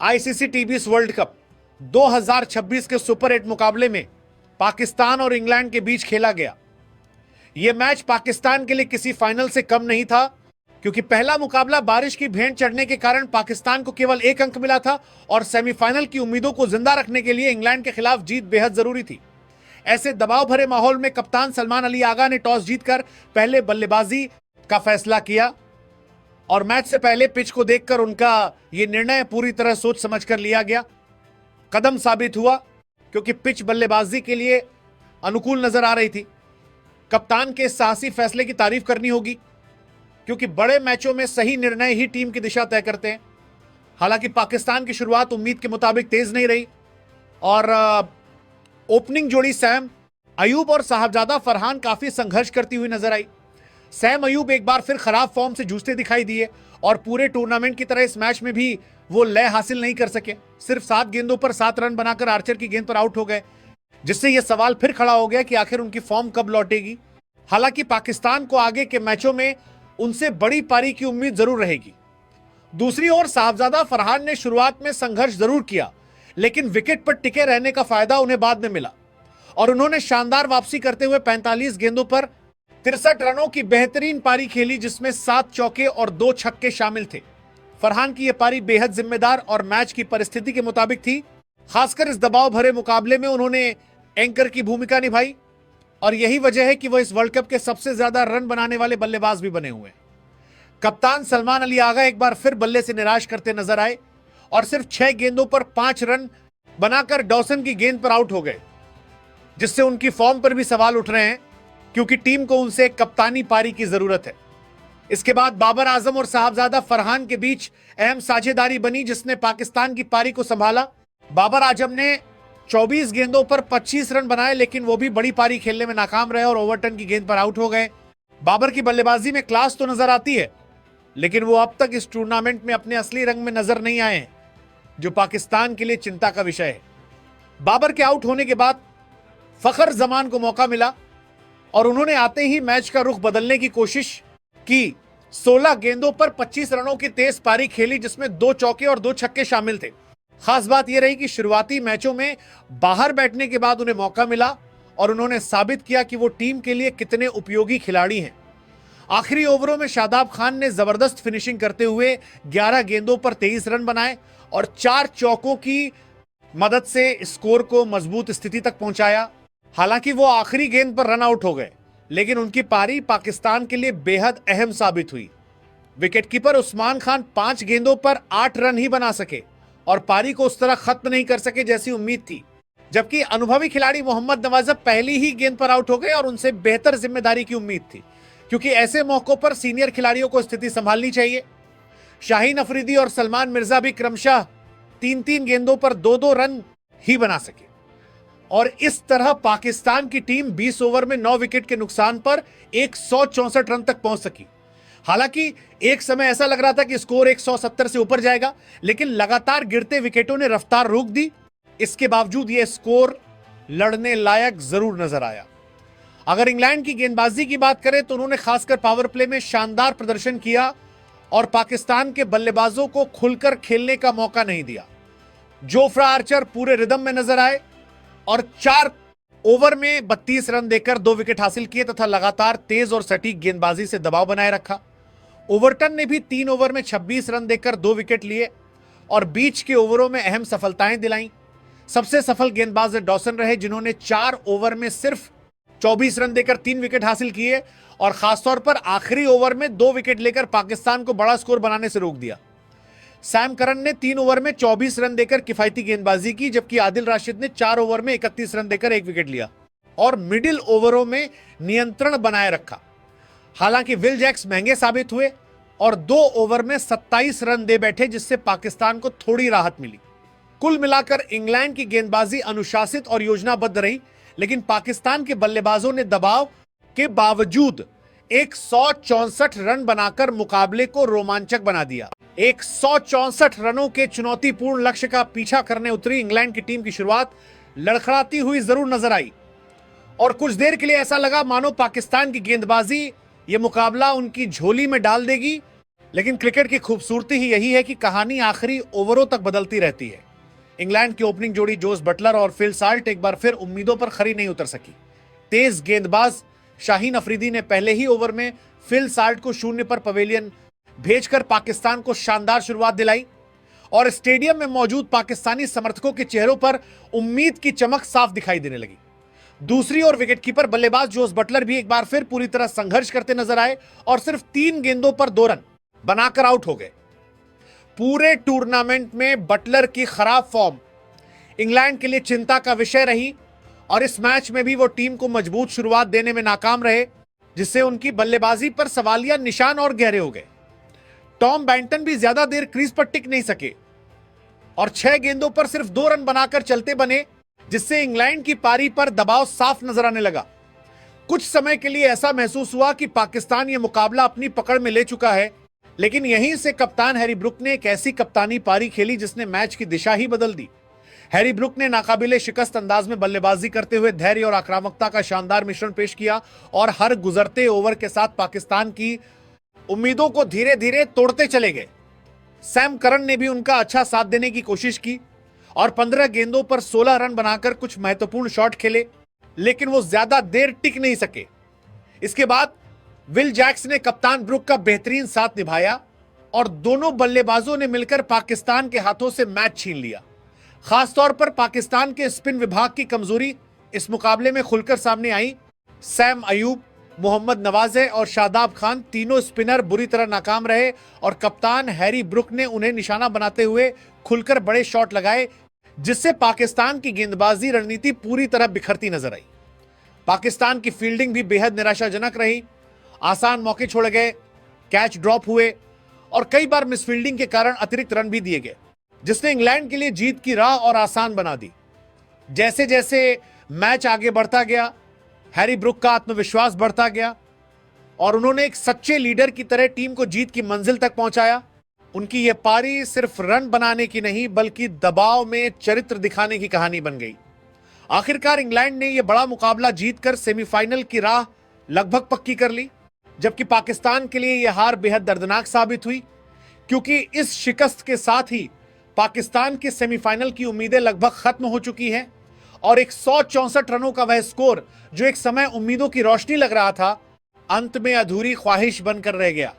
ICC टी20 world cup 2026 के super 8 मुकाबले में पाकिस्तान और इंग्लैंड के बीच खेला गया। यह मैच पाकिस्तान के लिए किसी फाइनल से कम नहीं था, क्योंकि पहला मुकाबला बारिश की भेंट चढ़ने के कारण पाकिस्तान को केवल 1 अंक मिला था और सेमीफाइनल की उम्मीदों को जिंदा रखने के लिए इंग्लैंड के खिलाफ जीत बेहद जरूरी थी। ऐसे दबाव भरे माहौल में कप्तान सलमान अली आगा ने टॉस जीतकर पहले बल्लेबाजी का फैसला किया और मैच से पहले पिच को देखकर उनका यह निर्णय पूरी तरह सोच समझकर लिया गया कदम साबित हुआ, क्योंकि पिच बल्लेबाजी के लिए अनुकूल नजर आ रही थी। कप्तान के साहसी फैसले की तारीफ करनी होगी, क्योंकि बड़े मैचों में सही निर्णय ही टीम की दिशा तय करते हैं। हालांकि पाकिस्तान की शुरुआत उम्मीद के मुताबिक तेज नहीं रही और ओपनिंग जोड़ी सैम अयूब और साहबजादा फरहान काफी संघर्ष करती हुई नजर आई। सैम अयूब एक बार फिर खराब फॉर्म से जूझते दिखाई दिए और पूरे टूर्नामेंट की तरह इस मैच में भी वो लय हासिल नहीं कर सके। सिर्फ 7 गेंदों पर 7 रन बनाकर आर्चर की गेंद पर आउट हो गए, जिससे यह सवाल फिर खड़ा हो गया कि आखिर उनकी फॉर्म कब लौटेगी। हालांकि पाकिस्तान को आगे के मैचों में उनसे बड़ी पारी की उम्मीद जरूर रहेगी। दूसरी ओर साहबजादा फरहान ने शुरुआत में संघर्ष जरूर किया, लेकिन विकेट पर टिके रहने का फायदा उन्हें बाद में मिला और उन्होंने शानदार वापसी करते हुए 45 गेंदों पर 63 रनों की बेहतरीन पारी खेली, जिसमें 7 चौके और 2 छक्के शामिल थे। फरहान की यह पारी बेहद जिम्मेदार और मैच की परिस्थिति के मुताबिक थी। खासकर इस दबाव भरे मुकाबले में उन्होंने एंकर की भूमिका निभाई और यही वजह है कि वह इस वर्ल्ड कप के सबसे ज्यादा रन बनाने वाले बल्लेबाज भी बने हुए हैं। कप्तान सलमान अली आगा एक बार फिर बल्ले से निराश करते नजर आए और सिर्फ 6 गेंदों पर 5 रन बनाकर डॉसन की गेंद पर आउट हो गए, जिससे उनकी फॉर्म पर भी सवाल उठ रहे हैं, क्योंकि टीम को उनसे एक कप्तानी पारी की जरूरत है। इसके बाद बाबर आजम और साहबजादा फरहान के बीच अहम साझेदारी बनी, जिसने पाकिस्तान की पारी को संभाला। बाबर आजम ने 24 गेंदों पर 25 रन बनाए, लेकिन वो भी बड़ी पारी खेलने में नाकाम रहे और ओवरटन की गेंद पर आउट हो गए। बाबर की बल्लेबाजी में क्लास तो नजर आती है, लेकिन वो अब तक इस टूर्नामेंट में अपने असली रंग में नजर नहीं आए हैं, जो पाकिस्तान के लिए चिंता का विषय है। बाबर के आउट होने के बाद फखर जमान को मौका मिला और उन्होंने आते ही मैच का रुख बदलने की कोशिश की। 16 गेंदों पर 25 रनों की तेज पारी खेली, जिसमें 2 चौके और 2 छक्के शामिल थे। खास बात यह रही कि शुरुआती मैचों में बाहर बैठने के बाद उन्हें मौका मिला और उन्होंने साबित किया कि वो टीम के लिए कितने उपयोगी खिलाड़ी हैं। आखिरी ओवरों में शादाब खान ने जबरदस्त फिनिशिंग करते हुए 11 गेंदों पर 23 रन बनाए और 4 चौकों की मदद से स्कोर को मजबूत स्थिति तक पहुंचाया। हालांकि वो आखिरी गेंद पर रन आउट हो गए, लेकिन उनकी पारी पाकिस्तान के लिए बेहद अहम साबित हुई। विकेटकीपर उस्मान खान 5 गेंदों पर 8 रन ही बना सके और पारी को उस तरह खत्म नहीं कर सके जैसी उम्मीद थी, जबकि अनुभवी खिलाड़ी मोहम्मद नवाज़ पहली ही गेंद पर आउट हो गए और उनसे बेहतर जिम्मेदारी की उम्मीद थी, क्योंकि ऐसे मौकों पर सीनियर खिलाड़ियों को स्थिति संभालनी चाहिए। शाहीन अफरीदी और सलमान मिर्जा भी क्रमशः 3-3 गेंदों पर 2-2 रन ही बना सके और इस तरह पाकिस्तान की टीम 20 ओवर में 9 विकेट के नुकसान पर 164 रन तक पहुंच सकी। हालांकि एक समय ऐसा लग रहा था कि स्कोर 170 से ऊपर जाएगा, लेकिन लगातार गिरते विकेटों ने रफ्तार रोक दी। इसके बावजूद यह स्कोर लड़ने लायक जरूर नजर आया। अगर इंग्लैंड की गेंदबाजी की बात करें तो उन्होंने खासकर पावर प्ले में शानदार प्रदर्शन किया और पाकिस्तान के बल्लेबाजों को खुलकर खेलने का मौका नहीं दिया। जोफ्रा आर्चर पूरे रिदम में नजर आए और 4 ओवर में 32 रन देकर 2 विकेट हासिल किए तथा लगातार तेज और सटीक गेंदबाजी से दबाव बनाए रखा। ओवरटन ने भी 3 ओवर में 26 रन देकर 2 विकेट लिए और बीच के ओवरों में अहम सफलताएं दिलाईं। सबसे सफल गेंदबाज डॉसन रहे, जिन्होंने 4 ओवर में सिर्फ 24 रन देकर 3 विकेट हासिल किए और खासतौर पर आखिरी ओवर में 2 विकेट लेकर पाकिस्तान को बड़ा स्कोर बनाने से रोक दिया। सैम करन ने 3 ओवर में 24 रन देकर किफायती गेंदबाजी की, जबकि आदिल राशिद ने 4 ओवर में 31 रन देकर 1 विकेट लिया और मिडिल ओवरों में नियंत्रण बनाए रखा। हालांकि विल जैक्स महंगे साबित हुए और 2 ओवर में 27 रन दे बैठे, जिससे पाकिस्तान को थोड़ी राहत मिली। कुल मिलाकर इंग्लैंड की गेंदबाजी अनुशासित और योजनाबद्ध रही, लेकिन पाकिस्तान के बल्लेबाजों ने दबाव के बावजूद 164 रन बनाकर मुकाबले को रोमांचक बना दिया। 164 रनों के चुनौतीपूर्ण लक्ष्य का पीछा करने उतरी इंग्लैंड की टीम की शुरुआत लड़खड़ाती हुई जरूर नजर आई और कुछ देर के लिए ऐसा लगा मानो पाकिस्तान की गेंदबाजी ये मुकाबला उनकी झोली में डाल देगी लेकिन क्रिकेट की खूबसूरती ही यही है कि कहानी आखिरी ओवरों तक बदलती रहती है। इंग्लैंड की ओपनिंग जोड़ी जोस बटलर और फिल साल्ट एक बार फिर उम्मीदों पर खरी नहीं उतर सकी। तेज गेंदबाज शाहीन अफरीदी ने पहले ही ओवर में फिल साल्ट को 0 पर पवेलियन भेजकर पाकिस्तान को शानदार शुरुआत दिलाई और स्टेडियम में मौजूद पाकिस्तानी समर्थकों के चेहरों पर उम्मीद की चमक साफ दिखाई देने लगी। दूसरी ओर विकेटकीपर बल्लेबाज जोस बटलर भी एक बार फिर पूरी तरह संघर्ष करते नजर आए और सिर्फ 3 गेंदों पर 2 रन बनाकर आउट हो गए। पूरे टूर्नामेंट में बटलर की खराब फॉर्म इंग्लैंड के लिए चिंता का विषय रही और इस मैच में भी वो टीम को मजबूत शुरुआत देने में नाकाम रहे, जिससे उनकी बल्लेबाजी पर सवालिया निशान और गहरे हो गए। टॉम बैंटन भी ज्यादा देर क्रीज पर टिक नहीं सके और 6 गेंदों पर सिर्फ 2 रन बनाकर चलते बने, जिससे इंग्लैंड की पारी पर दबाव साफ नजर आने लगा। कुछ समय के लिए ऐसा महसूस हुआ कि पाकिस्तान यह मुकाबला अपनी पकड़ में ले चुका है, लेकिन यहीं से कप्तान हैरी ब्रुक ने एक ऐसी कप्तानी पारी खेली जिसने मैच की दिशा ही बदल दी। हैरी ब्रुक ने नाकाबिले शिकस्त अंदाज में बल्लेबाजी करते हुए धैर्य और आक्रामकता का शानदार मिश्रण पेश किया और हर गुजरते ओवर के साथ पाकिस्तान की उम्मीदों को धीरे धीरे तोड़ते चले गए। सैम करन ने भी उनका अच्छा साथ देने की कोशिश की और 15 गेंदों पर 16 रन बनाकर कुछ महत्वपूर्ण शॉट खेले, लेकिन वो ज्यादा देर टिक नहीं सके। इसके बाद विल जैक्स ने कप्तान ब्रुक का बेहतरीन साथ निभाया और दोनों बल्लेबाजों ने मिलकर पाकिस्तान के हाथों से मैच छीन लिया। खासतौर पर पाकिस्तान के स्पिन विभाग की कमजोरी इस मुकाबले में खुलकर सामने आई। सैम अयूब, मोहम्मद नवाजे और शादाब खान तीनों स्पिनर बुरी तरह नाकाम रहे और कप्तान हैरी ब्रुक ने उन्हें निशाना बनाते हुए खुलकर बड़े शॉट लगाए, जिससे पाकिस्तान की गेंदबाजी रणनीति पूरी तरह बिखरती नजर आई। पाकिस्तान की फील्डिंग भी बेहद निराशाजनक रही। आसान मौके छोड़े गए, कैच ड्रॉप हुए और कई बार मिसफील्डिंग के कारण अतिरिक्त रन भी दिए गए, जिसने इंग्लैंड के लिए जीत की राह और आसान बना दी। जैसे जैसे मैच आगे बढ़ता गया, हैरी ब्रुक का आत्मविश्वास बढ़ता गया और उन्होंने एक सच्चे लीडर की तरह टीम को जीत की मंजिल तक पहुंचाया। उनकी यह पारी सिर्फ रन बनाने की नहीं बल्कि दबाव में चरित्र दिखाने की कहानी बन गई। आखिरकार इंग्लैंड ने यह बड़ा मुकाबला जीतकर सेमीफाइनल की राह लगभग पक्की कर ली, जबकि पाकिस्तान के लिए यह हार बेहद दर्दनाक साबित हुई, क्योंकि इस शिकस्त के साथ ही पाकिस्तान के सेमीफाइनल की उम्मीदें लगभग खत्म हो चुकी हैं और 164 रनों का वह स्कोर जो एक समय उम्मीदों की रोशनी लग रहा था, अंत में अधूरी ख्वाहिश बनकर रह गया।